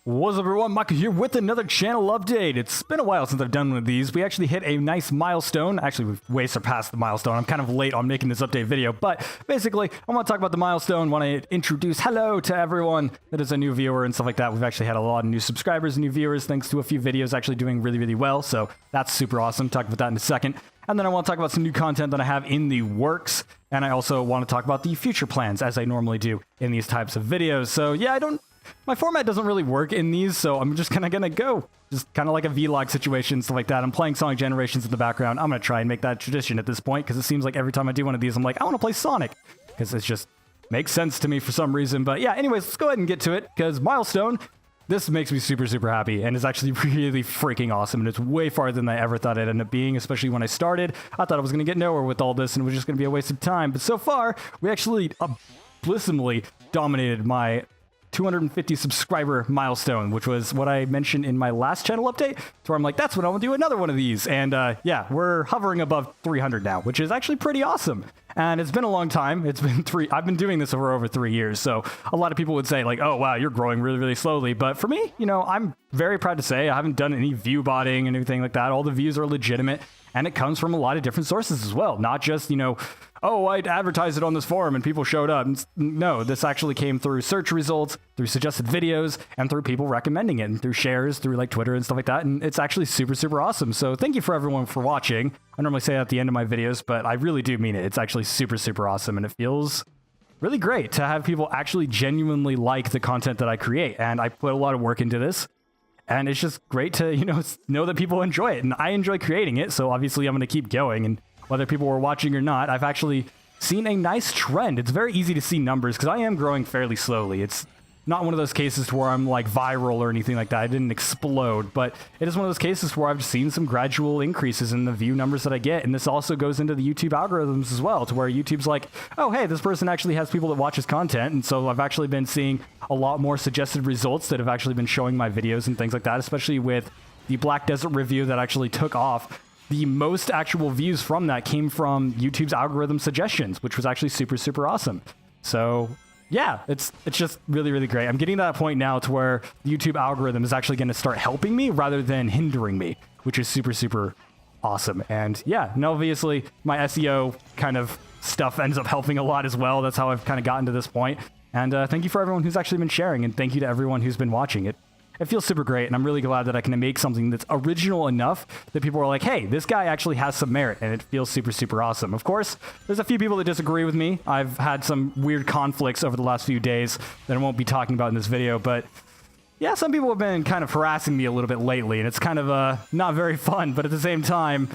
What's up everyone, Michael here with another channel update. It's been a while since I've done one of these. We actually hit a nice milestone. Actually, we've way surpassed the milestone. I'm kind of late on making this update video, but basically, I want to talk about the milestone. Want to introduce hello to everyone that is a new viewer and stuff like that. We've actually had a lot of new subscribers and new viewers thanks to a few videos actually doing really well, so that's super awesome. Talk about that in a second. And then I want to talk about some new content that I have in the works, and I also want to talk about the future plans as I normally do in these types of videos. So yeah, my format doesn't really work in these, so I'm just kind of going to go. Just kind of like a vlog situation, stuff like that. I'm playing Sonic Generations in the background. I'm going to try and make that tradition at this point, because it seems like every time I do one of these, I'm like, I want to play Sonic, because it just makes sense to me for some reason. But yeah, anyways, let's go ahead and get to it, because milestone, this makes me super happy, and it's actually really freaking awesome, and it's way farther than I ever thought it'd end up being, especially when I started. I thought I was going to get nowhere with all this, and it was just going to be a waste of time. But so far, we actually blissfully dominated my 250 subscriber milestone, which was what I mentioned in my last channel update, where I'm like, that's when I will do another one of these. And yeah, we're hovering above 300 now, which is actually pretty awesome. And it's been a long time. I've been doing this for over 3 years. So a lot of people would say like, oh, wow, you're growing really slowly. But for me, you know, I'm very proud to say I haven't done any view botting and anything like that. All the views are legitimate. And it comes from a lot of different sources as well. Not just, you know, oh, I advertised it on this forum and people showed up. No, this actually came through search results, through suggested videos, and through people recommending it, and through shares, through like Twitter and stuff like that. And it's actually super awesome. So thank you for everyone for watching. I normally say that at the end of my videos, but I really do mean it. It's actually super awesome. And it feels really great to have people actually genuinely like the content that I create. And I put a lot of work into this. And it's just great to, you know that people enjoy it. And I enjoy creating it. So obviously I'm going to keep going. And whether people were watching or not, I've actually seen a nice trend. It's very easy to see numbers because I am growing fairly slowly. It's not one of those cases where I'm like viral or anything like that. I didn't explode, but it is one of those cases where I've seen some gradual increases in the view numbers that I get. And this also goes into the YouTube algorithms as well, to where YouTube's like, oh, hey, this person actually has people that watch his content. And so I've actually been seeing a lot more suggested results that have actually been showing my videos and things like that, especially with the Black Desert review that actually took off. The most actual views from that came from YouTube's algorithm suggestions, which was actually super awesome. So yeah, it's just really great. I'm getting to that point now to where the YouTube algorithm is actually going to start helping me rather than hindering me, which is super awesome. And yeah, and obviously my SEO kind of stuff ends up helping a lot as well. That's how I've kind of gotten to this point. And thank you for everyone who's actually been sharing, and thank you to everyone who's been watching it. It feels super great, and I'm really glad that I can make something that's original enough that people are like, hey, this guy actually has some merit, and it feels super awesome. Of course, there's a few people that disagree with me. I've had some weird conflicts over the last few days that I won't be talking about in this video, but yeah, some people have been kind of harassing me a little bit lately, and it's kind of not very fun, but at the same time,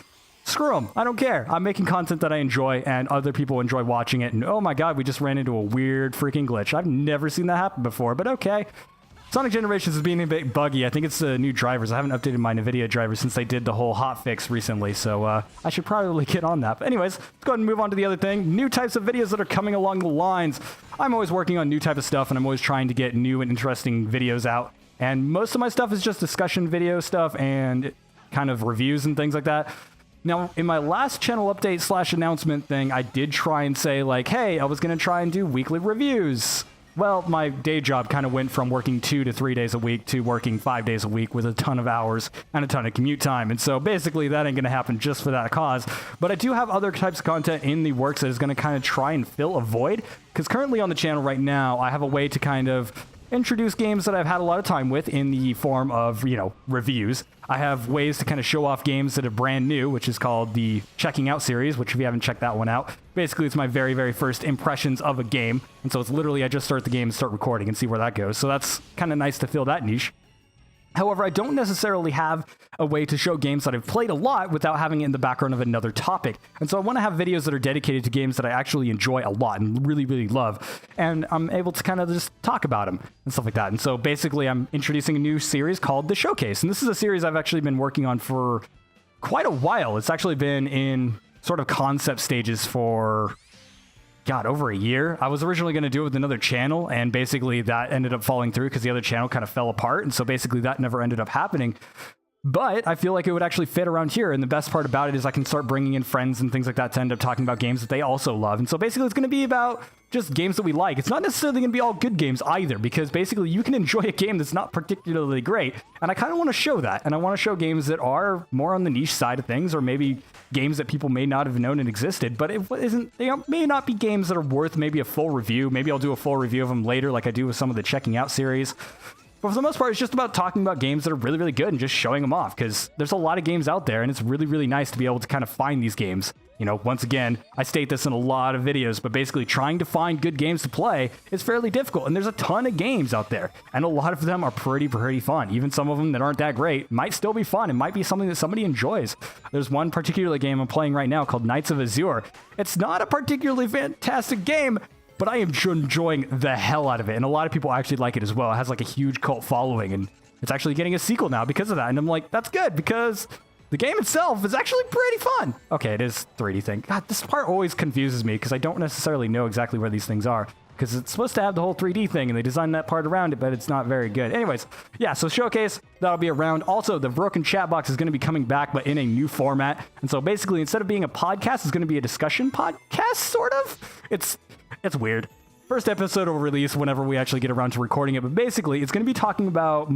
screw them. I don't care. I'm making content that I enjoy, and other people enjoy watching it, and oh my god, we just ran into a weird freaking glitch. I've never seen that happen before, but okay. Sonic Generations is being a bit buggy. I think it's the new drivers. I haven't updated my NVIDIA drivers since they did the whole hotfix recently, so I should probably get on that. But anyways, let's go ahead and move on to the other thing. New types of videos that are coming along the lines. I'm always working on new type of stuff, and I'm always trying to get new and interesting videos out. And most of my stuff is just discussion video stuff and kind of reviews and things like that. Now, in my last channel update / announcement thing, I did try and say, like, hey, I was going to try and do weekly reviews. Well, my day job kind of went from working 2 to 3 days a week to working 5 days a week with a ton of hours and a ton of commute time. And so basically that ain't going to happen just for that cause. But I do have other types of content in the works that is going to kind of try and fill a void. Because currently on the channel right now, I have a way to kind of introduce games that I've had a lot of time with in the form of, you know, reviews. I have ways to kind of show off games that are brand new, which is called the Checking Out series, which if you haven't checked that one out, basically it's my very first impressions of a game. And so it's literally I just start the game and start recording and see where that goes. So that's kind of nice to fill that niche. However, I don't necessarily have a way to show games that I've played a lot without having it in the background of another topic. And so I want to have videos that are dedicated to games that I actually enjoy a lot and really love. And I'm able to kind of just talk about them and stuff like that. And so basically I'm introducing a new series called The Showcase. And this is a series I've actually been working on for quite a while. It's actually been in sort of concept stages for God, over a year. I was originally going to do it with another channel, and basically that ended up falling through because the other channel kind of fell apart, and so basically that never ended up happening. But I feel like it would actually fit around here. And the best part about it is I can start bringing in friends and things like that to end up talking about games that they also love. And so basically it's going to be about just games that we like. It's not necessarily going to be all good games either, because basically you can enjoy a game that's not particularly great. And I kind of want to show that. And I want to show games that are more on the niche side of things, or maybe games that people may not have known and existed, but they may not be games that are worth maybe a full review. Maybe I'll do a full review of them later, like I do with some of the Checking Out series. But for the most part, it's just about talking about games that are really, really good and just showing them off, because there's a lot of games out there, and it's really, really nice to be able to kind of find these games. You know, once again, I state this in a lot of videos, but basically trying to find good games to play is fairly difficult, and there's a ton of games out there, and a lot of them are pretty fun. Even some of them that aren't that great might still be fun. It might be something that somebody enjoys. There's one particular game I'm playing right now called Knights of Azure. It's not a particularly fantastic game, but I am enjoying the hell out of it, and a lot of people actually like it as well. It has like a huge cult following, and it's actually getting a sequel now because of that, and I'm like, that's good, because the game itself is actually pretty fun. Okay, it is 3D thing. God, this part always confuses me, because I don't necessarily know exactly where these things are, because it's supposed to have the whole 3D thing, and they designed that part around it, but it's not very good. Anyways, yeah, so Showcase, that'll be around. Also, the Broken Chat Box is going to be coming back, but in a new format, and so basically, instead of being a podcast, it's going to be a discussion podcast, sort of. It's weird. First episode will release whenever we actually get around to recording it, but basically it's going to be talking about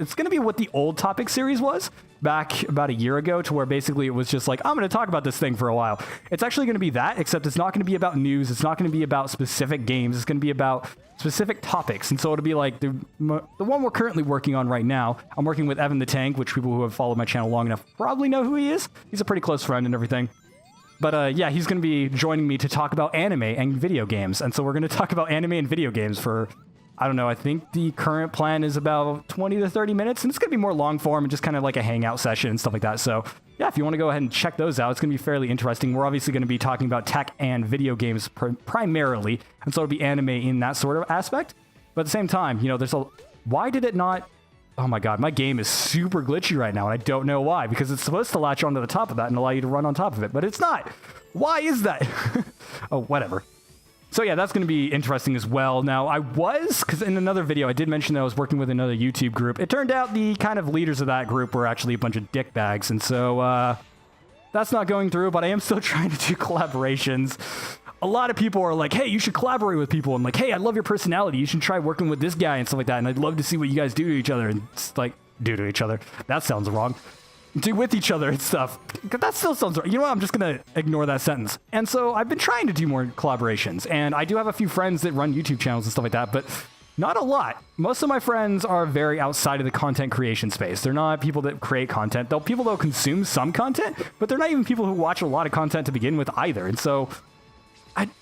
it's going to be what the old topic series was back about a year ago, to where basically it was just like, I'm going to talk about this thing for a while. It's actually going to be that, except it's not going to be about news. It's not going to be about specific games. It's going to be about specific topics. And so it'll be like the one we're currently working on right now. I'm working with Evan the Tank, which people who have followed my channel long enough probably know who he is. He's a pretty close friend and everything. But yeah, he's going to be joining me to talk about anime and video games. And so we're going to talk about anime and video games for, I don't know, I think the current plan is about 20 to 30 minutes. And it's going to be more long form and just kind of like a hangout session and stuff like that. So yeah, if you want to go ahead and check those out, it's going to be fairly interesting. We're obviously going to be talking about tech and video games primarily. And so it'll be anime in that sort of aspect. But at the same time, you know, why did it not... Oh my god, my game is super glitchy right now, and I don't know why, because it's supposed to latch onto the top of that and allow you to run on top of it, but it's not. Why is that? Oh, whatever. So yeah, that's going to be interesting as well. Now, because in another video, I did mention that I was working with another YouTube group. It turned out the kind of leaders of that group were actually a bunch of dickbags, and so that's not going through, but I am still trying to do collaborations. A lot of people are like, hey, you should collaborate with people. And like, hey, I love your personality. You should try working with this guy and stuff like that. And I'd love to see what you guys do to each other. And it's like, do to each other. That sounds wrong. Do with each other and stuff. That still sounds wrong. You know what? I'm just going to ignore that sentence. And so I've been trying to do more collaborations. And I do have a few friends that run YouTube channels and stuff like that, but not a lot. Most of my friends are very outside of the content creation space. They're not people that create content. People that'll consume some content, but they're not even people who watch a lot of content to begin with either. And so...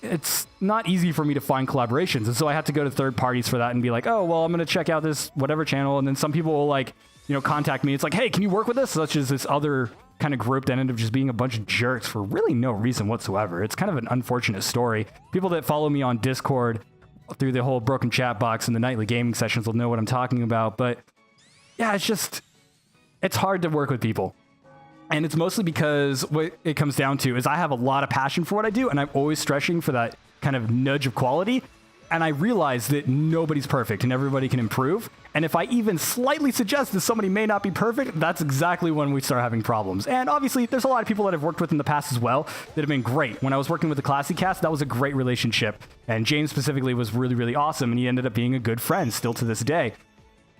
it's not easy for me to find collaborations. And so I have to go to third parties for that and be like, oh, well, I'm going to check out this whatever channel. And then some people will like, you know, contact me. It's like, hey, can you work with this? Such as this other kind of group that ended up just being a bunch of jerks for really no reason whatsoever. It's kind of an unfortunate story. People that follow me on Discord through the whole Broken Chat Box and the nightly gaming sessions will know what I'm talking about. But yeah, it's hard to work with people. And it's mostly because what it comes down to is I have a lot of passion for what I do, and I'm always stretching for that kind of nudge of quality. And I realize that nobody's perfect and everybody can improve. And if I even slightly suggest that somebody may not be perfect, that's exactly when we start having problems. And obviously, there's a lot of people that I've worked with in the past as well that have been great. When I was working with the Classy Cast, that was a great relationship. And James specifically was really, really awesome. And he ended up being a good friend still to this day.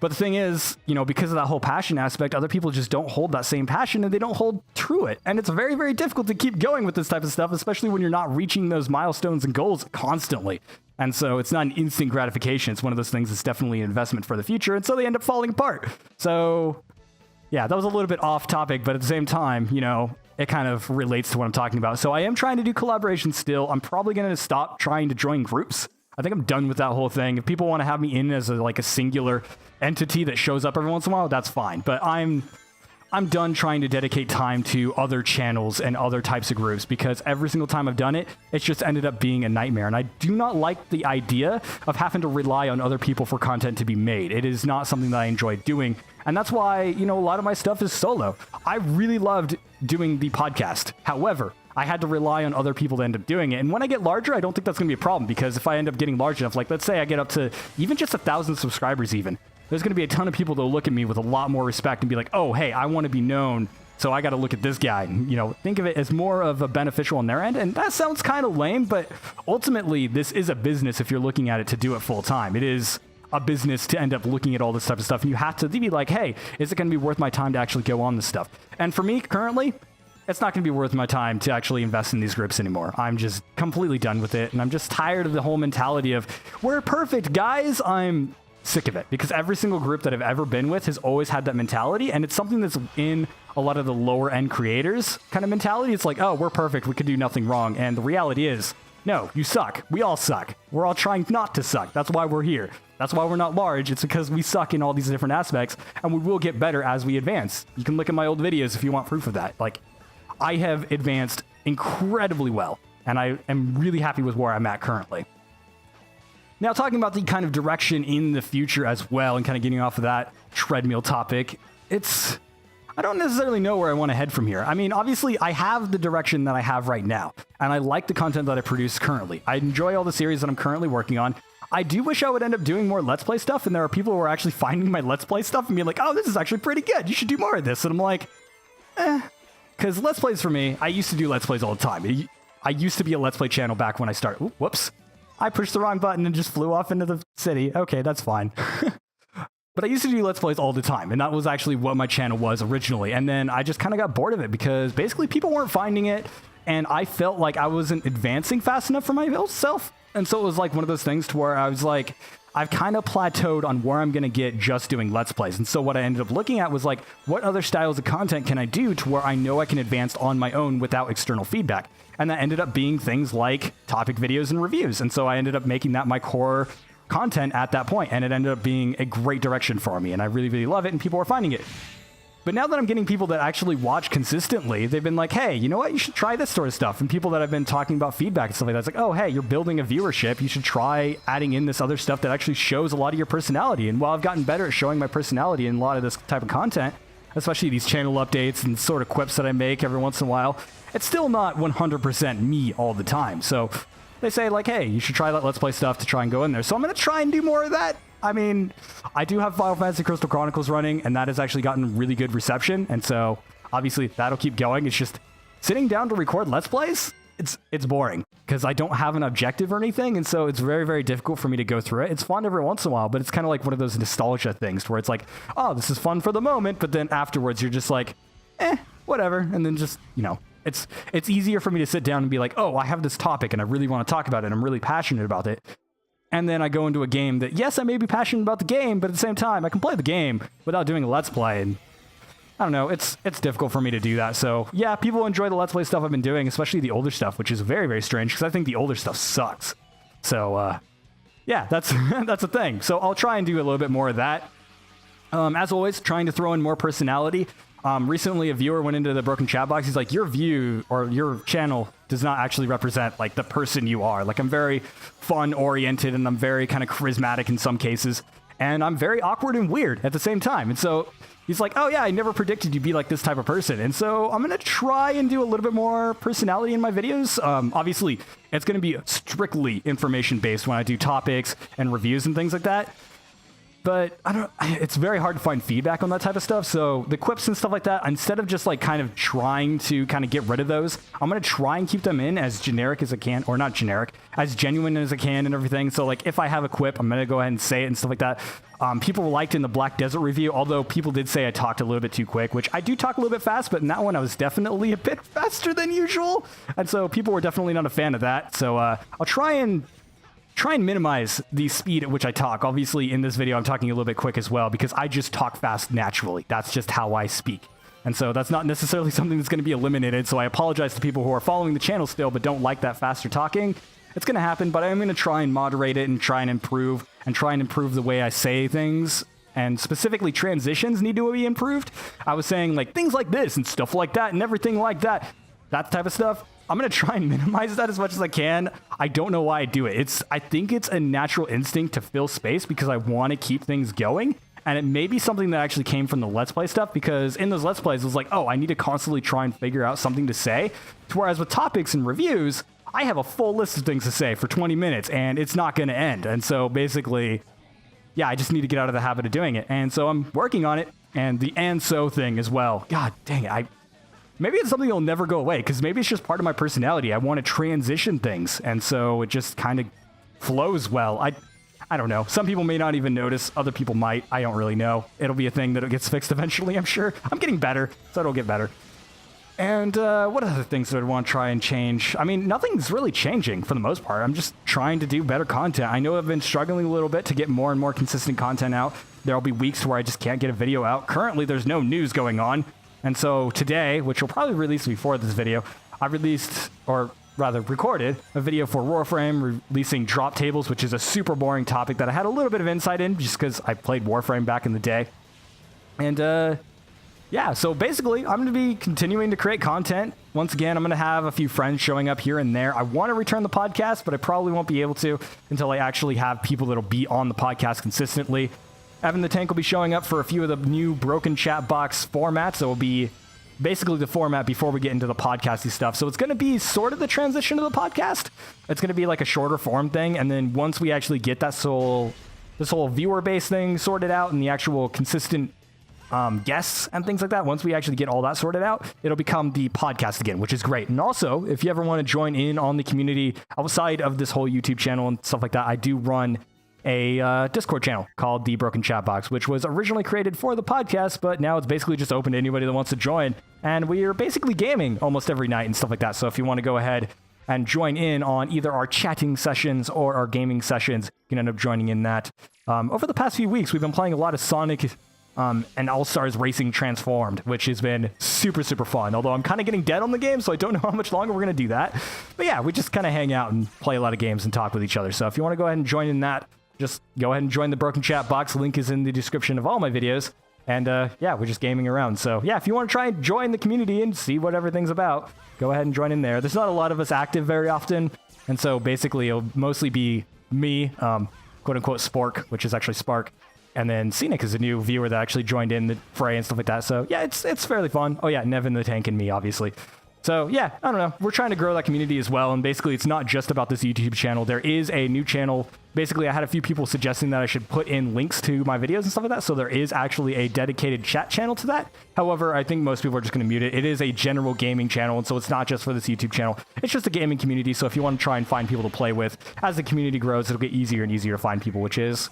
But the thing is, you know, because of that whole passion aspect, other people just don't hold that same passion and they don't hold true it. And it's very, very difficult to keep going with this type of stuff, especially when you're not reaching those milestones and goals constantly. And so it's not an instant gratification. It's one of those things that's definitely an investment for the future. And so they end up falling apart. So yeah, that was a little bit off topic, but at the same time, you know, it kind of relates to what I'm talking about. So I am trying to do collaborations still. I'm probably going to stop trying to join groups. I think I'm done with that whole thing. If people want to have me in as a singular entity that shows up every once in a while, that's fine. But I'm done trying to dedicate time to other channels and other types of groups, because every single time I've done it, it's just ended up being a nightmare. And I do not like the idea of having to rely on other people for content to be made. It is not something that I enjoy doing. And that's why, you know, a lot of my stuff is solo. I really loved doing the podcast. However, I had to rely on other people to end up doing it. And when I get larger, I don't think that's going to be a problem, because if I end up getting large enough, like let's say I get up to even just 1,000 subscribers even, there's going to be a ton of people that will look at me with a lot more respect and be like, oh, hey, I want to be known, so I got to look at this guy. And, you know, think of it as more of a beneficial on their end. And that sounds kind of lame, but ultimately, this is a business if you're looking at it to do it full time. It is a business to end up looking at all this type of stuff. And you have to be like, hey, is it going to be worth my time to actually go on this stuff? And for me, currently, it's not going to be worth my time to actually invest in these groups anymore. I'm just completely done with it. And I'm just tired of the whole mentality of, we're perfect, guys. I'm sick of it because every single group that I've ever been with has always had that mentality. And it's something that's in a lot of the lower end creators kind of mentality. It's like, oh, we're perfect. We could do nothing wrong. And the reality is, no, you suck. We all suck. We're all trying not to suck. That's why we're here. That's why we're not large. It's because we suck in all these different aspects, and we will get better as we advance. You can look at my old videos if you want proof of that. Like, I have advanced incredibly well, and I am really happy with where I'm at currently. Now, talking about the kind of direction in the future as well, and kind of getting off of that treadmill topic, I don't necessarily know where I want to head from here. I mean, obviously, I have the direction that I have right now, and I like the content that I produce currently. I enjoy all the series that I'm currently working on. I do wish I would end up doing more Let's Play stuff, and there are people who are actually finding my Let's Play stuff and being like, oh, this is actually pretty good. You should do more of this. And I'm like, because Let's Plays for me, I used to do Let's Plays all the time. I used to be a Let's Play channel back when I started. Ooh, whoops. I pushed the wrong button and just flew off into the city. Okay, that's fine. But I used to do Let's Plays all the time, and that was actually what my channel was originally. And then I just kind of got bored of it because basically people weren't finding it, and I felt like I wasn't advancing fast enough for myself. And so it was like one of those things to where I was like, I've kind of plateaued on where I'm going to get just doing Let's Plays. And so what I ended up looking at was like, what other styles of content can I do to where I know I can advance on my own without external feedback? And that ended up being things like topic videos and reviews. And so I ended up making that my core content at that point, and it ended up being a great direction for me, and I really, really love it, and people are finding it. But now that I'm getting people that actually watch consistently, they've been like, hey, you know what? You should try this sort of stuff. And people that I've been talking about feedback and stuff like that, it's like, oh, hey, you're building a viewership. You should try adding in this other stuff that actually shows a lot of your personality. And while I've gotten better at showing my personality in a lot of this type of content, especially these channel updates and sort of quips that I make every once in a while, it's still not 100% me all the time. So they say like, hey, you should try that Let's Play stuff to try and go in there. So I'm going to try and do more of that. I mean, I do have Final Fantasy Crystal Chronicles running, and that has actually gotten really good reception. And so obviously that'll keep going. It's just sitting down to record Let's Plays. It's boring because I don't have an objective or anything. And so it's very, very difficult for me to go through it. It's fun every once in a while, but it's kind of like one of those nostalgia things where it's like, oh, this is fun for the moment. But then afterwards you're just like, whatever. And then just, you know, it's easier for me to sit down and be like, oh, I have this topic and I really want to talk about it. And I'm really passionate about it. And then I go into a game that, yes, I may be passionate about the game, but at the same time, I can play the game without doing a Let's Play. And I don't know, it's difficult for me to do that. So yeah, people enjoy the Let's Play stuff I've been doing, especially the older stuff, which is very, very strange because I think the older stuff sucks. So yeah, that's that's a thing. So I'll try and do a little bit more of that. As always, trying to throw in more personality. Recently, a viewer went into the broken chat box. He's like, your view or your channel does not actually represent like the person you are. Like, I'm very fun oriented and I'm very kind of charismatic in some cases. And I'm very awkward and weird at the same time. And so he's like, oh yeah, I never predicted you'd be like this type of person. And so I'm going to try and do a little bit more personality in my videos. Obviously, it's going to be strictly information based when I do topics and reviews and things like that. But it's very hard to find feedback on that type of stuff. So the quips and stuff like that, instead of just like kind of trying to kind of get rid of those, I'm going to try and keep them in as generic as I can, or not generic, as genuine as I can and everything. So like if I have a quip, I'm going to go ahead and say it and stuff like that. People liked in the Black Desert review, although people did say I talked a little bit too quick, which I do talk a little bit fast, but in that one I was definitely a bit faster than usual. And so people were definitely not a fan of that. So I'll try and minimize the speed at which I talk. Obviously, in this video, I'm talking a little bit quick as well because I just talk fast naturally. That's just how I speak. And so that's not necessarily something that's going to be eliminated. So I apologize to people who are following the channel still but don't like that faster talking. It's going to happen, but I'm going to try and moderate it and try and improve the way I say things. And specifically, transitions need to be improved. I was saying like things like this and stuff like that and everything like that. That type of stuff. I'm going to try and minimize that as much as I can. I don't know why I do it. I think it's a natural instinct to fill space because I want to keep things going. And it may be something that actually came from the Let's Play stuff because in those Let's Plays, it was like, oh, I need to constantly try and figure out something to say. Whereas with topics and reviews, I have a full list of things to say for 20 minutes and it's not going to end. And so basically, yeah, I just need to get out of the habit of doing it. And so I'm working on it, and the and so thing as well. God dang it. Maybe it's something that'll never go away, because maybe it's just part of my personality. I want to transition things, and so it just kind of flows well. I don't know. Some people may not even notice. Other people might. I don't really know. It'll be a thing that it gets fixed eventually, I'm sure. I'm getting better, so it'll get better. And what other things do I want to try and change? I mean, nothing's really changing for the most part. I'm just trying to do better content. I know I've been struggling a little bit to get more and more consistent content out. There'll be weeks where I just can't get a video out. Currently, there's no news going on. And so today, which will probably release before this video, I released, or rather recorded, a video for Warframe, releasing drop tables, which is a super boring topic that I had a little bit of insight in just because I played Warframe back in the day. And yeah, so basically, I'm going to be continuing to create content. Once again, I'm going to have a few friends showing up here and there. I want to return the podcast, but I probably won't be able to until I actually have people that'll be on the podcast consistently. Evan the Tank will be showing up for a few of the new broken chat box formats. It will be basically the format before we get into the podcasty stuff. So it's going to be sort of the transition to the podcast. It's going to be like a shorter form thing. And then once we actually get this whole viewer base thing sorted out and the actual consistent guests and things like that, once we actually get all that sorted out, it'll become the podcast again, which is great. And also, if you ever want to join in on the community outside of this whole YouTube channel and stuff like that, I do run a Discord channel called The Broken Chat Box, which was originally created for the podcast, but now it's basically just open to anybody that wants to join. And we are basically gaming almost every night and stuff like that. So if you want to go ahead and join in on either our chatting sessions or our gaming sessions, you can end up joining in that. Over the past few weeks, we've been playing a lot of Sonic and All-Stars Racing Transformed, which has been super, super fun. Although I'm kind of getting dead on the game, so I don't know how much longer we're going to do that. But yeah, we just kind of hang out and play a lot of games and talk with each other. So if you want to go ahead and join in that, just go ahead and join the Broken Chat Box. Link is in the description of all my videos. And yeah, we're just gaming around. So yeah, if you want to try and join the community and see what everything's about, go ahead and join in there. There's not a lot of us active very often. And so basically it'll mostly be me, quote unquote Spork, which is actually Spark. And then Stanich is a new viewer that actually joined in the fray and stuff like that. So yeah, it's fairly fun. Oh yeah, Nevin the Tank and me, obviously. So yeah, I don't know. We're trying to grow that community as well. And basically, it's not just about this YouTube channel. There is a new channel. Basically, I had a few people suggesting that I should put in links to my videos and stuff like that. So there is actually a dedicated chat channel to that. However, I think most people are just going to mute it. It is a general gaming channel. And so it's not just for this YouTube channel. It's just a gaming community. So if you want to try and find people to play with, as the community grows, it'll get easier and easier to find people, which is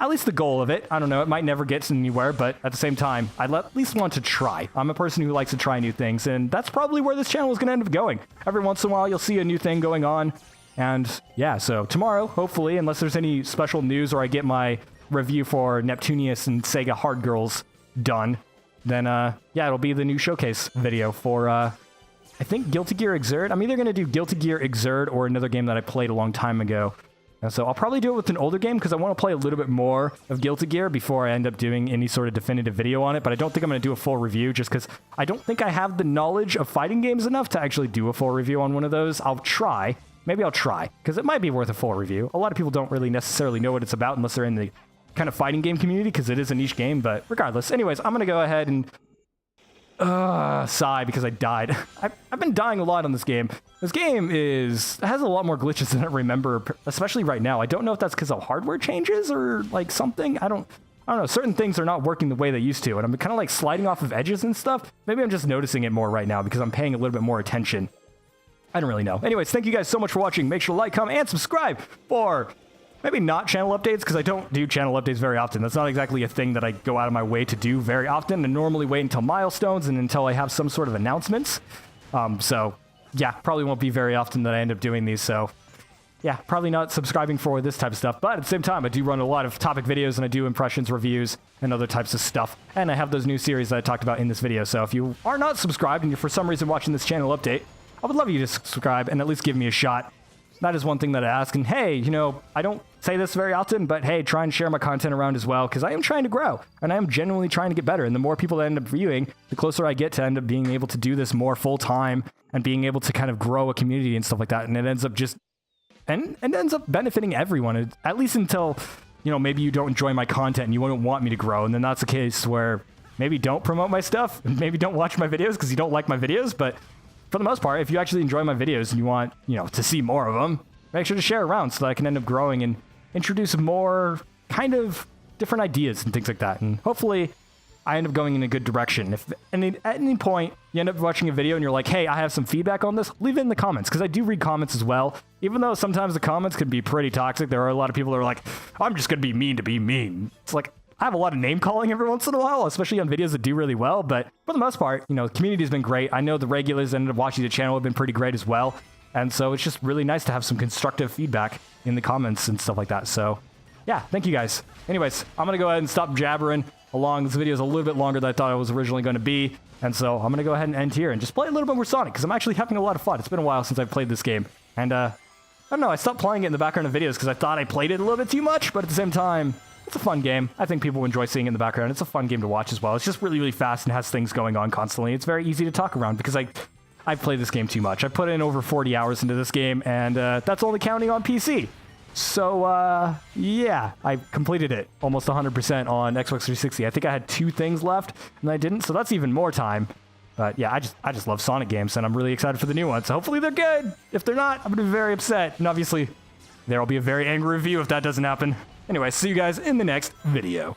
at least the goal of it. I don't know, it might never get anywhere, but at the same time, I at least want to try. I'm a person who likes to try new things, and that's probably where this channel is going to end up going. Every once in a while, you'll see a new thing going on, and yeah, so tomorrow, hopefully, unless there's any special news or I get my review for Neptunius and Sega Hard Girls done, then yeah, it'll be the new showcase video for, I think, Guilty Gear Xrd. I'm either going to do Guilty Gear Xrd or another game that I played a long time ago. And so I'll probably do it with an older game because I want to play a little bit more of Guilty Gear before I end up doing any sort of definitive video on it. But I don't think I'm going to do a full review just because I don't think I have the knowledge of fighting games enough to actually do a full review on one of those. I'll try. Maybe I'll try because it might be worth a full review. A lot of people don't really necessarily know what it's about unless they're in the kind of fighting game community because it is a niche game. But regardless, anyways, I'm going to go ahead and sigh because I died. I've been dying a lot on this game. This game has a lot more glitches than I remember, especially right now. I don't know if that's because of hardware changes or like something. I don't know. Certain things are not working the way they used to, and I'm kind of like sliding off of edges and stuff. Maybe I'm just noticing it more right now because I'm paying a little bit more attention. I don't really know. Anyways, thank you guys so much for watching. Make sure to like, comment, and subscribe for maybe not channel updates, because I don't do channel updates very often. That's not exactly a thing that I go out of my way to do very often. I normally wait until milestones and until I have some sort of announcements. So, yeah, probably won't be very often that I end up doing these. So, yeah, probably not subscribing for this type of stuff. But at the same time, I do run a lot of topic videos, and I do impressions, reviews, and other types of stuff. And I have those new series that I talked about in this video. So if you are not subscribed and you're for some reason watching this channel update, I would love you to subscribe and at least give me a shot. That is one thing that I ask. And hey, you know, I don't say this very often, but hey, try and share my content around as well, because I am trying to grow, and I am genuinely trying to get better. And the more people that end up viewing, the closer I get to end up being able to do this more full-time and being able to kind of grow a community and stuff like that. And it ends up just, and it ends up benefiting everyone, at least until, you know, maybe you don't enjoy my content and you wouldn't want me to grow. And then that's a case where maybe don't promote my stuff and maybe don't watch my videos because you don't like my videos. But for the most part, if you actually enjoy my videos and you want, you know, to see more of them, make sure to share around so that I can end up growing and introduce more kind of different ideas and things like that. And hopefully I end up going in a good direction. If at any point you end up watching a video and you're like, hey, I have some feedback on this, leave it in the comments, because I do read comments as well. Even though sometimes the comments can be pretty toxic, there are a lot of people that are like, I'm just going to be mean to be mean. It's like, I have a lot of name calling every once in a while, especially on videos that do really well. But for the most part, you know, the community has been great. I know the regulars that ended up watching the channel have been pretty great as well. And so it's just really nice to have some constructive feedback in the comments and stuff like that. So yeah, thank you guys. Anyways, I'm going to go ahead and stop jabbering along. This video is a little bit longer than I thought it was originally going to be. And so I'm going to go ahead and end here and just play a little bit more Sonic, because I'm actually having a lot of fun. It's been a while since I've played this game. And I don't know, I stopped playing it in the background of videos because I thought I played it a little bit too much. But at the same time, it's a fun game. I think people enjoy seeing it in the background. It's a fun game to watch as well. It's just really, really fast and has things going on constantly. It's very easy to talk around because I've played this game too much. I put in over 40 hours into this game, and that's only counting on PC. So, yeah, I completed it almost 100% on Xbox 360. I think I had 2 things left, and I didn't, so that's even more time. But yeah, I just love Sonic games, and I'm really excited for the new ones. So hopefully they're good. If they're not, I'm going to be very upset. And obviously, there will be a very angry review if that doesn't happen. Anyway, see you guys in the next video.